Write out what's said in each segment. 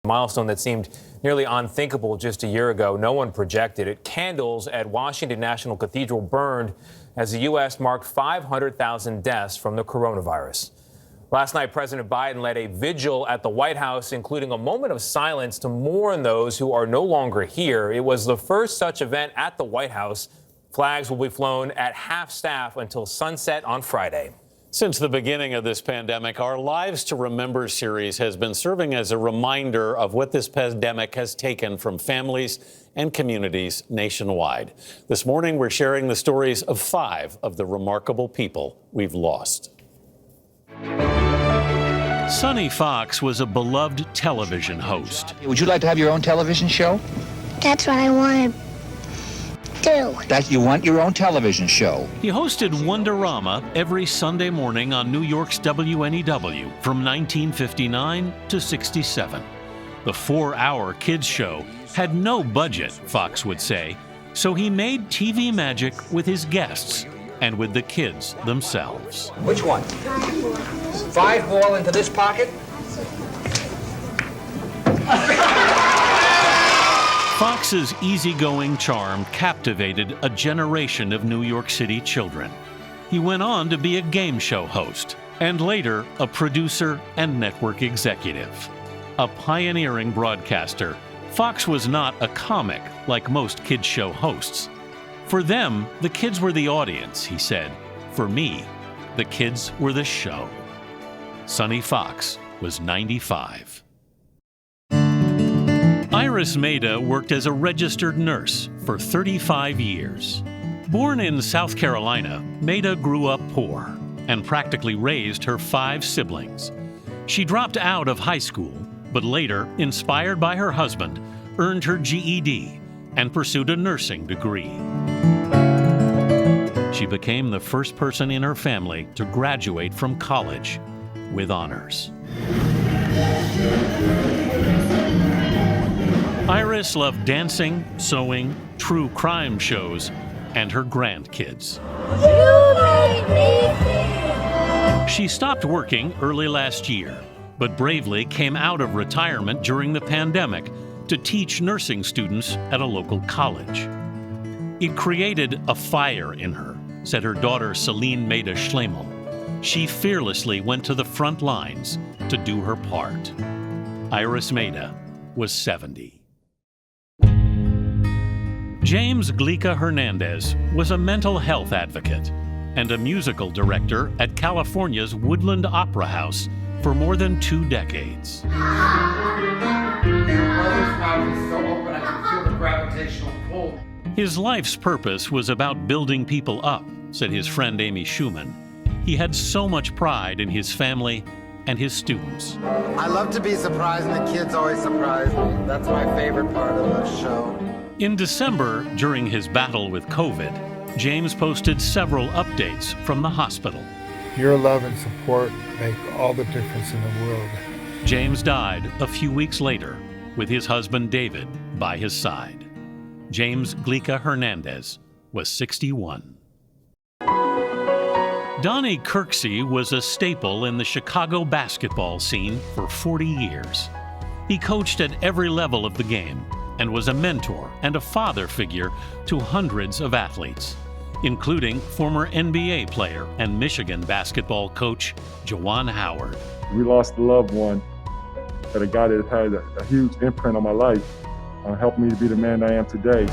Milestone that seemed nearly unthinkable just a year ago. No one projected it. Candles at Washington National Cathedral burned as the U.S. marked 500,000 deaths from the coronavirus. Last night, President Biden led a vigil at the White House, including a moment of silence to mourn those who are no longer here. It was the first such event at the White House. Flags will be flown at half staff until sunset on Friday. Since the beginning of this pandemic, our Lives to Remember series has been serving as a reminder of what this pandemic has taken from families and communities nationwide. This morning, we're sharing the stories of 5 of the remarkable people we've lost. Sonny Fox was a beloved television host. Would you like to have your own television show? That's what I want to do. That you want your own television show? He hosted Wonderama every Sunday morning on New York's WNEW from 1959 to 67. The 4-hour kids show had no budget, Fox would say, so he made TV magic with his guests and with the kids themselves. Which one? 5 ball into this pocket? Fox's easygoing charm captivated a generation of New York City children. He went on to be a game show host and later a producer and network executive. A pioneering broadcaster, Fox was not a comic like most kids show hosts. For them, the kids were the audience, he said. For me, the kids were the show. Sonny Fox was 95. Iris Meda worked as a registered nurse for 35 years. Born in South Carolina, Meda grew up poor and practically raised her 5 siblings. She dropped out of high school, but later, inspired by her husband, earned her GED and pursued a nursing degree. She became the first person in her family to graduate from college with honors. Iris loved dancing, sewing, true crime shows, and her grandkids. You make me feel. She stopped working early last year, but bravely came out of retirement during the pandemic to teach nursing students at a local college. It created a fire in her, said her daughter Celine Meda Schlemel. She fearlessly went to the front lines to do her part. Iris Meda was 70. James Glica-Hernandez was a mental health advocate and a musical director at California's Woodland Opera House for more than 2 decades. Your mother's mouth is so open, I can feel the gravitational pull. His life's purpose was about building people up, said his friend Amy Schumann. He had so much pride in his family and his students. I love to be surprised, and the kids always surprise me. That's my favorite part of the show. In December, during his battle with COVID, James posted several updates from the hospital. Your love and support make all the difference in the world. James died a few weeks later with his husband David by his side. James Glica-Hernandez was 61. Donnie Kirksey was a staple in the Chicago basketball scene for 40 years. He coached at every level of the game and was a mentor and a father figure to hundreds of athletes, including former NBA player and Michigan basketball coach Juwan Howard. We lost a loved one, but a guy that had a huge imprint on my life, helped me to be the man I am today.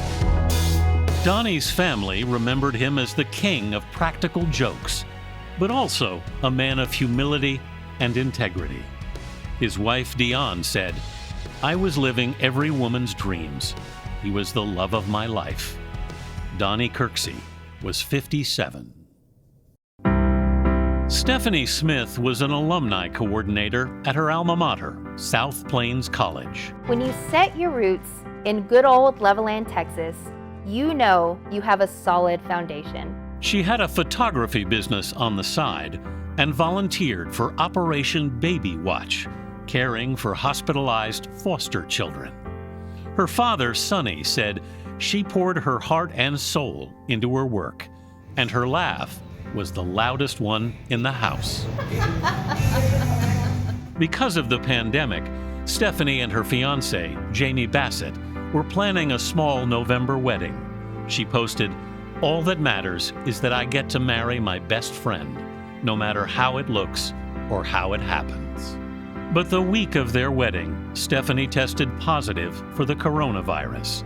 Donnie's family remembered him as the king of practical jokes, but also a man of humility and integrity. His wife, Dion, said, "I was living every woman's dreams. He was the love of my life." Donnie Kirksey was 57. Stephanie Smith was an alumni coordinator at her alma mater, South Plains College. When you set your roots in good old Levelland, Texas, you know you have a solid foundation. She had a photography business on the side and volunteered for Operation Baby Watch, caring for hospitalized foster children. Her father, Sonny, said she poured her heart and soul into her work, and her laugh was the loudest one in the house. Because of the pandemic, Stephanie and her fiancé, Jamie Bassett, were planning a small November wedding. She posted, "All that matters is that I get to marry my best friend, no matter how it looks or how it happens." But the week of their wedding, Stephanie tested positive for the coronavirus.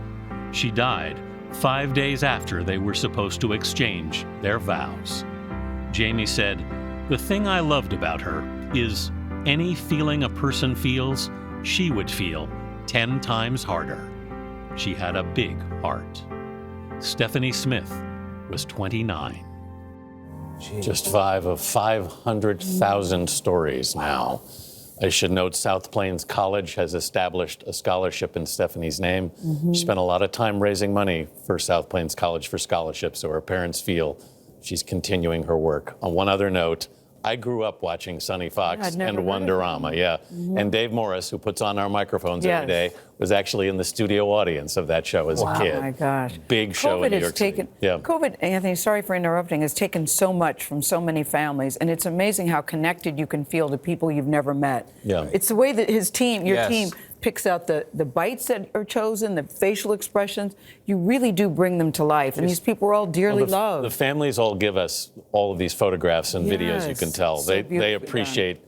She died 5 days after they were supposed to exchange their vows. Jamie said, "The thing I loved about her is any feeling a person feels, she would feel 10 times harder. She had a big heart." Stephanie Smith was 29. Jeez. Just 5 of 500,000 stories now. I should note South Plains College has established a scholarship in Stephanie's name. She spent a lot of time raising money for South Plains College for scholarships, so her parents feel she's continuing her work. On one other note, I grew up watching Sonny Fox and Wonderama, And Dave Morris, who puts on our microphones every day, was actually in the studio audience of that show as a kid. Oh my gosh. Big show in New York City. COVID, Anthony, sorry for interrupting, has taken so much from so many families, and it's amazing how connected you can feel to people you've never met. It's the way that his team, your team, picks out the bites that are chosen, the facial expressions. You really do bring them to life. And these people are all dearly loved. The families all give us all of these photographs and videos, you can tell. So they appreciate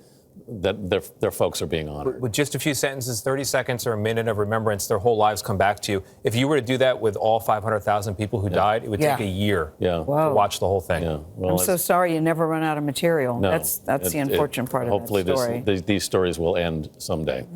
that their folks are being honored. With just a few sentences, 30 seconds or a minute of remembrance, their whole lives come back to you. If you were to do that with all 500,000 people who died, it would take a year to watch the whole thing. Well, I'm so sorry you never run out of material. That's the unfortunate part of that story. Hopefully these stories will end someday.